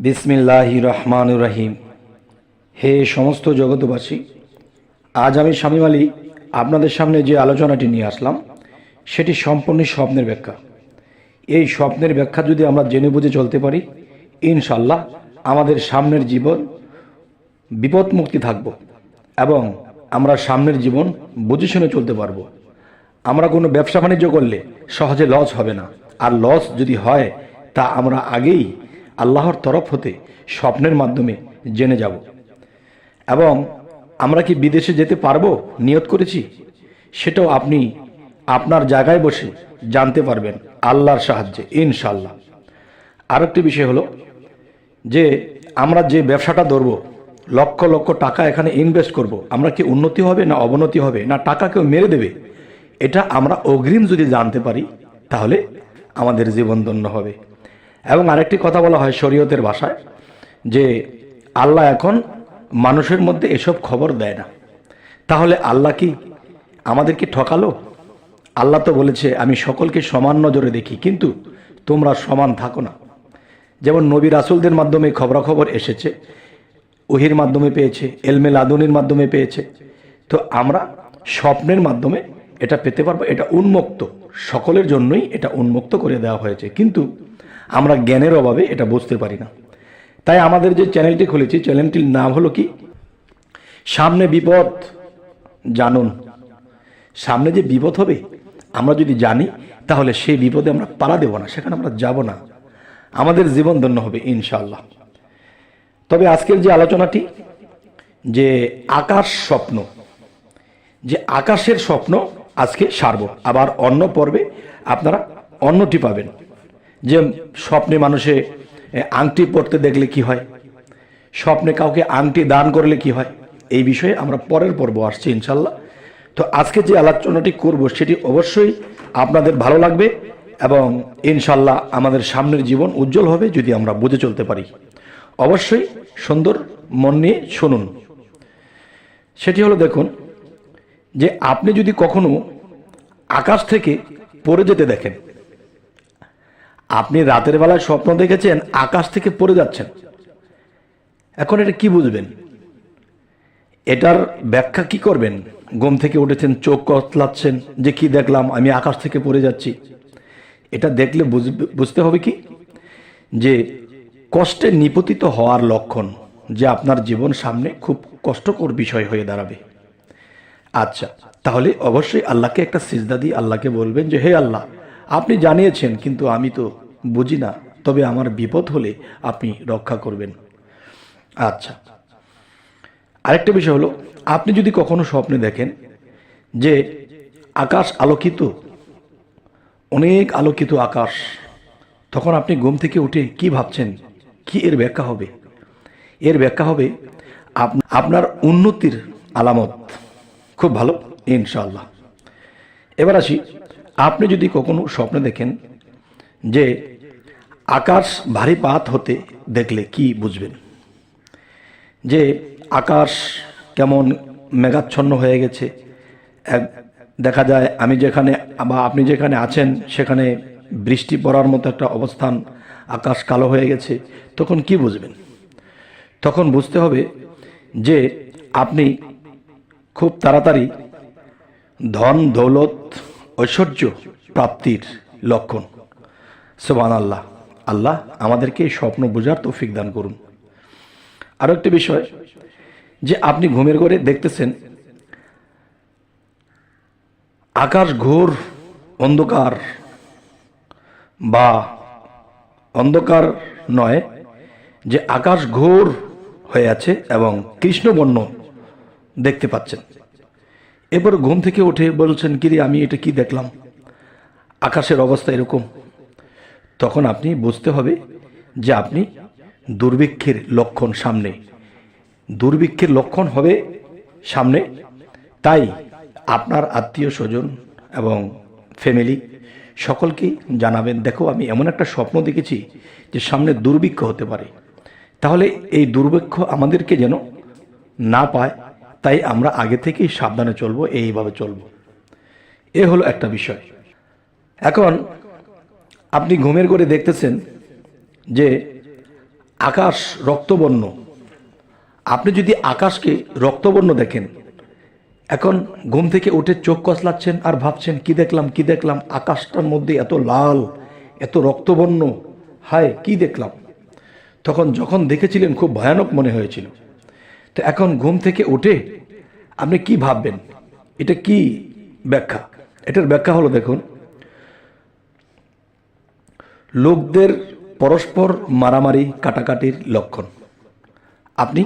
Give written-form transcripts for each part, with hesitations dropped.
বিসমিল্লাহির রহমানির রহিম। হে সমস্ত জগতবাসী, আজ আমি শামীম আলী আপনাদের সামনে যে আলোচনাটি নিয়ে আসলাম সেটি সম্পূর্ণ স্বপ্নের ব্যাখ্যা। এই স্বপ্নের ব্যাখ্যা যদি আমরা জেনে বুঝে চলতে পারি, ইনশাল্লাহ আমাদের সামনের জীবন বিপদ মুক্তি থাকব এবং আমরা সামনের জীবন বুঝে শুনে চলতে পারবো। আমরা কোনো ব্যবসা বাণিজ্য করলে সহজে লস হবে না, আর লস যদি হয় তা আমরা আগেই আল্লাহর তরফ হতে স্বপ্নের মাধ্যমে জেনে যাব। এবং আমরা কি বিদেশে যেতে পারবো নিয়ত করেছি, সেটাও আপনি আপনার জায়গায় বসে জানতে পারবেন আল্লাহর সাহায্যে ইনশাল্লাহ। আরেকটি বিষয় হলো যে আমরা যে ব্যবসাটা ধরব, লক্ষ লক্ষ টাকা এখানে ইনভেস্ট করব, আমরা কি উন্নতি হবে না অবনতি হবে না টাকা কেউ মেরে দেবে, এটা আমরা অগ্রিম যদি জানতে পারি তাহলে আমাদের জীবন ধন্য হবে। এবং আরেকটি কথা বলা হয় শরীয়তের ভাষায় যে আল্লাহ এখন মানুষের মধ্যে এসব খবর দেয় না। তাহলে আল্লাহ কি আমাদেরকে ঠকালো? আল্লাহ তো বলেছে আমি সকলকে সমান নজরে দেখি, কিন্তু তোমরা সমান থাকো না। যেমন নবী রাসূলদের মাধ্যমে খবরাখবর এসেছে, ওহির মাধ্যমে পেয়েছে, এলমে লাদুনির মাধ্যমে পেয়েছে, তো আমরা স্বপ্নের মাধ্যমে এটা পেতে পারবো। এটা উন্মুক্ত, সকলের জন্যই এটা উন্মুক্ত করে দেওয়া হয়েছে, কিন্তু আমরা জ্ঞানের অভাবে এটা বুঝতে পারি না। তাই আমাদের যে চ্যানেলটি খুলেছি, চ্যানেলটির নাম হলো কি, সামনে বিপদ জানুন। সামনে যে বিপদ হবে আমরা যদি জানি তাহলে সেই বিপদে আমরা পাড়া দেব না, সেখানে আমরা যাব না, আমাদের জীবন ধন্য হবে ইনশাআল্লাহ। তবে আজকের যে আলোচনাটি, যে আকাশ স্বপ্ন, যে আকাশের স্বপ্ন আজকে সারব। আবার অন্য পর্বে আপনারা অন্যটি পাবেন, যে স্বপ্নে মানুষে আংটি পরতে দেখলে কি হয়, স্বপ্নে কাউকে আংটি দান করলে কি হয়, এই বিষয়ে আমরা পরের পর্ব আসছি ইনশাল্লাহ। তো আজকে যে আলোচনাটি করব সেটি অবশ্যই আপনাদের ভালো লাগবে এবং ইনশাল্লাহ আমাদের সামনের জীবন উজ্জ্বল হবে যদি আমরা বুঝে চলতে পারি। অবশ্যই সুন্দর মন নিয়ে শুনুন। সেটি হলো, দেখুন, যে আপনি যদি কখনো আকাশ থেকে পড়ে যেতে দেখেন, আপনি রাতের বেলায় স্বপ্ন দেখেছেন আকাশ থেকে পড়ে যাচ্ছেন, এখন এটা কি বুঝবেন? এটার ব্যাখ্যা কি করবেন? ঘুম থেকে উঠেছেন, চোখ কতলাচ্ছেন যে কি দেখলাম, আমি আকাশ থেকে পড়ে যাচ্ছি। এটা দেখলে বুঝতে হবে কি, যে কষ্টে নিপতিত হওয়ার লক্ষণ, যে আপনার জীবন সামনে খুব কষ্টকর বিষয় হয়ে দাঁড়াবে। আচ্ছা, তাহলে অবশ্যই আল্লাহকে একটা সিজদা দিয়ে আল্লাহকে বলবেন যে হে আল্লাহ, আপনি জানিয়েছেন কিন্তু আমি তো বুঝি না, তবে আমার বিপদ হলে আপনি রক্ষা করবেন। আচ্ছা, আরেকটা বিষয় হলো, আপনি যদি কখনো স্বপ্নে দেখেন যে আকাশ আলোকিত, অনেক আলোকিত আকাশ, তখন আপনি ঘুম থেকে উঠে কি ভাবছেন, কি এর ব্যাখ্যা হবে? এর ব্যাখ্যা হবে আপনার উন্নতির আলামত। খুব ভালো ইনশাআল্লাহ। এবার আসি, আপনি যদি কখনো স্বপ্নে দেখেন যে আকাশ ভারী পাত হতে দেখলে কি বুঝবেন? যে আকাশ কেমন মেঘাচ্ছন্ন হয়ে গেছে, দেখা যায় আমি যেখানে বা আপনি যেখানে আছেন সেখানে বৃষ্টি পড়ার মতো একটা অবস্থান, আকাশ কালো হয়ে গেছে, তখন কি বুঝবেন? তখন বুঝতে হবে যে আপনি খুব তাড়াতাড়ি ধন দৌলত ঐশ্বর্য প্রাপ্তির লক্ষণ। সুবহানাল্লাহ। আল্লাহ আমাদেরকে এই স্বপ্ন বোঝার তৌফিক দান করুন। আরো একটি বিষয়, যে আপনি ঘুমের ঘরে দেখতেছেন আকাশ ঘোর অন্ধকার, বা অন্ধকার নয়, যে আকাশ ঘোর হয়ে আছে এবং কৃষ্ণবর্ণ দেখতে পাচ্ছেন। এবার ঘুম থেকে উঠে বলছেন কিরে আমি এটা কি দেখলাম, আকাশের অবস্থা এরকম। তখন আপনি বুঝতে হবে যে আপনি দুর্ভিক্ষের লক্ষণ সামনে, দুর্ভিক্ষের লক্ষণ হবে সামনে। তাই আপনার আত্মীয় স্বজন এবং ফ্যামিলি সকলকেই জানাবেন, দেখো আমি এমন একটা স্বপ্ন দেখেছি যে সামনে দুর্ভিক্ষ হতে পারে, তাহলে এই দুর্ভিক্ষ আমাদেরকে যেন না পায়, তাই আমরা আগে থেকেই সাবধানে চলবো, এইভাবে চলবো। এ হলো একটা বিষয়। এখন আপনি ঘুমের ঘরে দেখতেছেন যে আকাশ রক্তবর্ণ, আপনি যদি আকাশকে রক্তবর্ণ দেখেন, এখন ঘুম থেকে উঠে চোখ কসলাচ্ছেন আর ভাবছেন কি দেখলাম কি দেখলাম, আকাশটার মধ্যে এত লাল এত রক্তবর্ণ, হায় কি দেখলাম। তখন যখন দেখেছিলেন খুব ভয়ানক মনে হয়েছিল। তো এখন ঘুম থেকে উঠে আপনি কি ভাববেন? এটা কি ব্যাখ্যা? এটার ব্যাখ্যা হলো, দেখুন, লোকদের পরস্পর মারামারি কাটাকাটির লক্ষণ। আপনি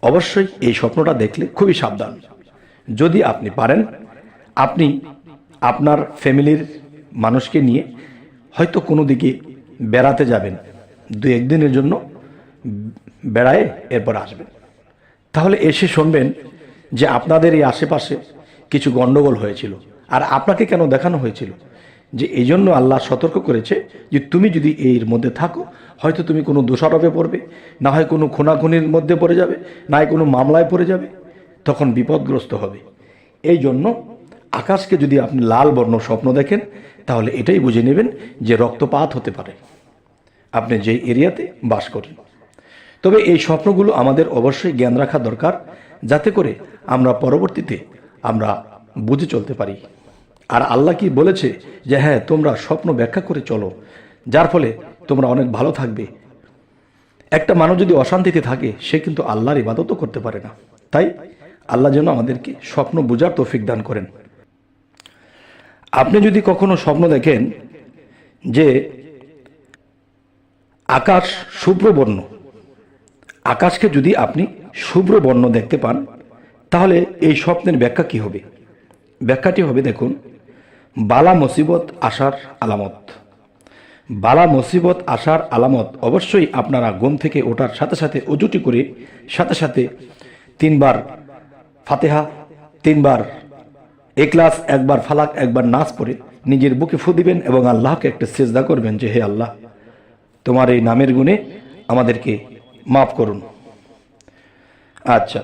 অবশ্যই এই স্বপ্নটা দেখলে খুবই সাবধান। যদি আপনি পারেন, আপনি আপনার ফ্যামিলির মানুষকে নিয়ে হয়তো কোনো দিকে বেড়াতে যাবেন, 2-1 দিনের জন্য বেড়ায় এরপর আসবেন। তাহলে এসে শুনবেন যে আপনাদের এই আশেপাশে কিছু গন্ডগোল হয়েছিল, আর আপনাকে কেন দেখানো হয়েছিল? যে এই জন্য আল্লাহ সতর্ক করেছে যে তুমি যদি এর মধ্যে থাকো, হয়তো তুমি কোনো দোষারোপে পড়বে, না হয় কোনো খুনাখুনির মধ্যে পড়ে যাবে, না হয় কোনো মামলায় পড়ে যাবে, তখন বিপদগ্রস্ত হবে। এই জন্য আকাশকে যদি আপনি লাল বর্ণ স্বপ্ন দেখেন, তাহলে এটাই বুঝে নেবেন যে রক্তপাত হতে পারে আপনি যে এরিয়াতে বাস করেন। তবে এই স্বপ্নগুলো আমাদের অবশ্যই জ্ঞান রাখা দরকার, যাতে করে আমরা পরবর্তীতে আমরা বুঝে চলতে পারি। আর আল্লাহ কি বলেছে যে হ্যাঁ, তোমরা স্বপ্ন ব্যাখ্যা করে চলো, যার ফলে তোমরা অনেক ভালো থাকবে। একটা মানুষ যদি অশান্তিতে থাকে, সে কিন্তু আল্লাহর ইবাদতও করতে পারে না। তাই আল্লাহ যেন আমাদেরকে স্বপ্ন বোঝার তৌফিক দান করেন। আপনি যদি কখনো স্বপ্ন দেখেন যে আকাশ শুভ্রবর্ণ, আকাশকে যদি আপনি শুভ্রবর্ণ দেখতে পান, তাহলে এই স্বপ্নের ব্যাখ্যা কি হবে? ব্যাখ্যাটি হবে, দেখুন, বালা মুসিবত আসার আলামত। বালা মুসিবত আসার আলামত। অবশ্যই আপনারা ঘুম থেকে ওঠার সাথে সাথে অজুটি করে সাথে সাথে 3 বার ফাতেহা, 3 বার ইখলাস, 1 বার ফালাক, 1 বার নাস পড়ে নিজের বুকে ফু দিবেন এবং আল্লাহকে একটা সিজদা করবেন যে হে আল্লাহ, তোমার এই নামের গুণে আমাদেরকে মাফ করুন। আচ্ছা,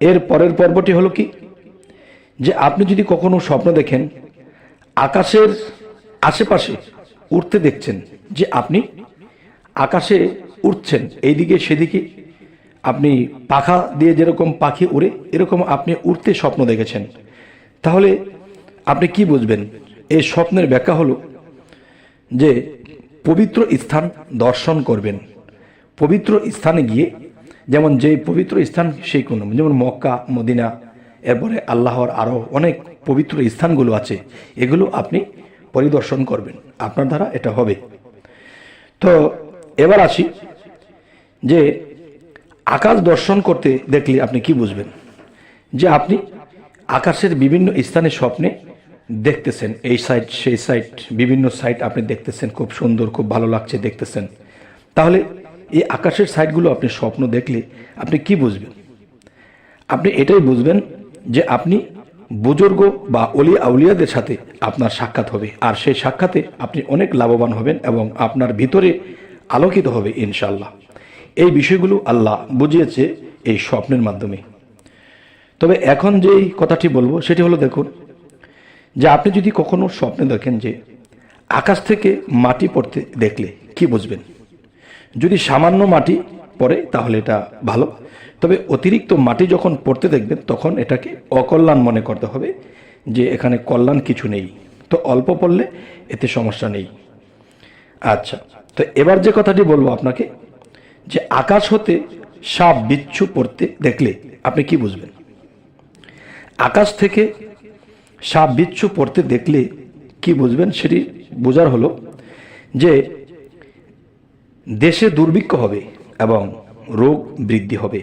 এর পরের পর্বটি হলো কি, যে আপনি যদি কখনো স্বপ্ন দেখেন আকাশের আশেপাশে উড়তে দেখছেন, যে আপনি আকাশে উড়ছেন এইদিকে সেদিকে, আপনি পাখা দিয়ে যেরকম পাখি উড়ে এরকম আপনি উড়তে স্বপ্ন দেখেছেন, তাহলে আপনি কি বুঝবেন? এই স্বপ্নের ব্যাখ্যা হলো যে পবিত্র স্থান দর্শন করবেন। পবিত্র স্থানে গিয়ে, যেমন যে পবিত্র স্থান সেই কোনো, যেমন মক্কা, মদিনা, এরপরে আল্লাহর আরও অনেক পবিত্র স্থানগুলো আছে, এগুলো আপনি পরিদর্শন করবেন, আপনার দ্বারা এটা হবে। তো এবার আসি যে আকাশ দর্শন করতে দেখলে আপনি কি বুঝবেন? যে আপনি আকাশের বিভিন্ন স্থানে স্বপ্নে দেখতেছেন, এই সাইড সেই সাইড, বিভিন্ন সাইড আপনি দেখতেছেন, খুব সুন্দর, খুব ভালো লাগছে দেখতেছেন। তাহলে এই আকাশের সাইডগুলো আপনি স্বপ্ন দেখলে আপনি কি বুঝবেন? আপনি এটাই বুঝবেন যে আপনি বুজুর্গ বা অলি আউলিয়াদের সাথে আপনার সাক্ষাৎ হবে, আর সেই সাক্ষাতে আপনি অনেক লাভবান হবেন এবং আপনার ভিতরে আলোকিত হবে ইনশাআল্লাহ। এই বিষয়গুলো আল্লাহ বুঝিয়েছে এই স্বপ্নের মাধ্যমে। তবে এখন যেই কথাটি বলবো সেটি হলো, দেখুন, যে আপনি যদি কখনো স্বপ্নে দেখেন যে আকাশ থেকে মাটি পড়তে দেখলে কি বুঝবেন? যদি সামান্য মাটি পড়ে তাহলে এটা ভালো, তবে অতিরিক্ত মাটি যখন পড়তে দেখবেন তখন এটাকে অকল্যাণ মনে করতে হবে, যে এখানে কল্যাণ কিছু নেই। তো অল্প পড়লে এতে সমস্যা নেই। আচ্ছা, তো এবার যে কথাটি বলবো আপনাকে, যে আকাশ হতে সাপ বিচ্ছু পড়তে দেখলে আপনি কি বুঝবেন? আকাশ থেকে সাপ বিচ্ছু পড়তে দেখলে কি বুঝবেন সেটি বোঝার হলো যে দেশে দুর্ভিক্ষ হবে এবং রোগ বৃদ্ধি হবে।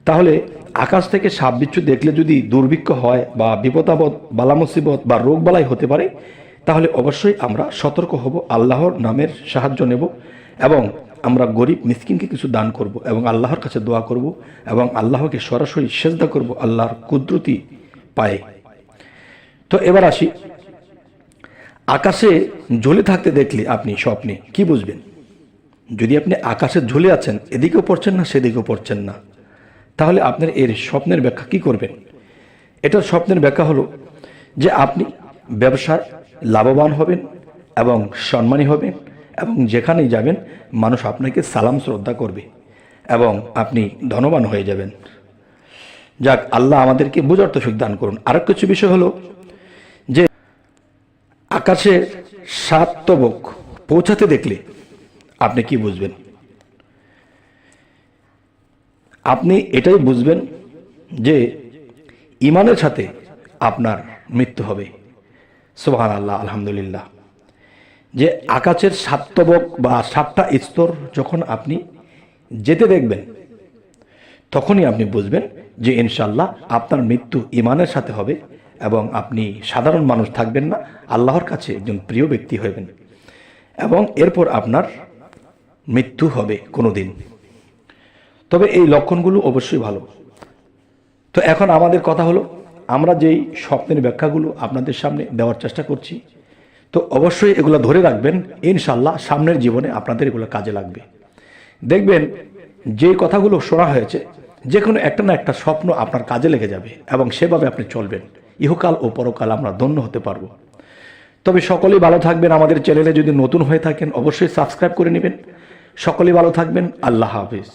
তাহলে আকাশ থেকে সাপ বিচ্ছু দেখলে যদি দুর্ভিক্ষ হয় বা বিপদাপদ, বালা মুসিবত বা রোগ বালাই হতে পারে, তাহলে অবশ্যই আমরা সতর্ক হব, আল্লাহর নামের সাহায্য নেব এবং আমরা গরিব মিসকিনকে কিছু দান করব এবং আল্লাহর কাছে দোয়া করব এবং আল্লাহকে সরাসরি সেজদা করব আল্লাহর কুদরতি পায়ে। তো এবার আসি, আকাশে ঝুলে থাকতে দেখলে আপনি স্বপ্নে কি বুঝবেন? যদি আপনি আকাশে ঝুলে আছেন, এদিকেও পড়ছেন না সেদিকেও পড়ছেন না, তাহলে আপনার এর স্বপ্নের ব্যাখ্যা কি করবেন? এটার স্বপ্নের ব্যাখ্যা হলো যে আপনি ব্যবসায় লাভবান হবেন এবং সম্মানী হবেন এবং যেখানেই যাবেন মানুষ আপনাকে সালাম শ্রদ্ধা করবে এবং আপনি ধনবান হয়ে যাবেন। যাক, আল্লাহ আমাদেরকে বুঝার তৌফিক দান করুন। আরও কিছু বিষয় হলো যে আকাশে 7 তবক পৌঁছাতে দেখলে আপনি কি বুঝবেন? আপনি এটাই বুঝবেন যে ইমানের সাথে আপনার মৃত্যু হবে। সুবহানাল্লাহ, আলহামদুলিল্লাহ। যে আকাশের 7 তবক বা 7টা স্তর যখন আপনি যেতে দেখবেন তখনই আপনি বুঝবেন যে ইনশাআল্লাহ আপনার মৃত্যু ইমানের সাথে হবে এবং আপনি সাধারণ মানুষ থাকবেন না, আল্লাহর কাছে একজন প্রিয় ব্যক্তি হবেন এবং এরপর আপনার মৃত্যু হবে কোনো দিন। তবে এই লক্ষণগুলো অবশ্যই ভালো। তো এখন আমাদের কথা হলো, আমরা যেই স্বপ্নের ব্যাখ্যাগুলো আপনাদের সামনে দেওয়ার চেষ্টা করছি, তো অবশ্যই এগুলো ধরে রাখবেন, ইনশাআল্লাহ সামনের জীবনে আপনাদের এগুলো কাজে লাগবে। দেখবেন যে কথাগুলো শোনা হয়েছে যে কোনো একটা না একটা স্বপ্ন আপনার কাজে লেগে যাবে এবং সেভাবে আপনি চলবেন, ইহকাল ও পরকাল আমরা ধন্য হতে পারবো। তবে সকলেই ভালো থাকবেন। আমাদের চ্যানেলে যদি নতুন হয়ে থাকেন অবশ্যই সাবস্ক্রাইব করে নেবেন। সকলেই ভালো থাকবেন। আল্লাহ হাফেজ।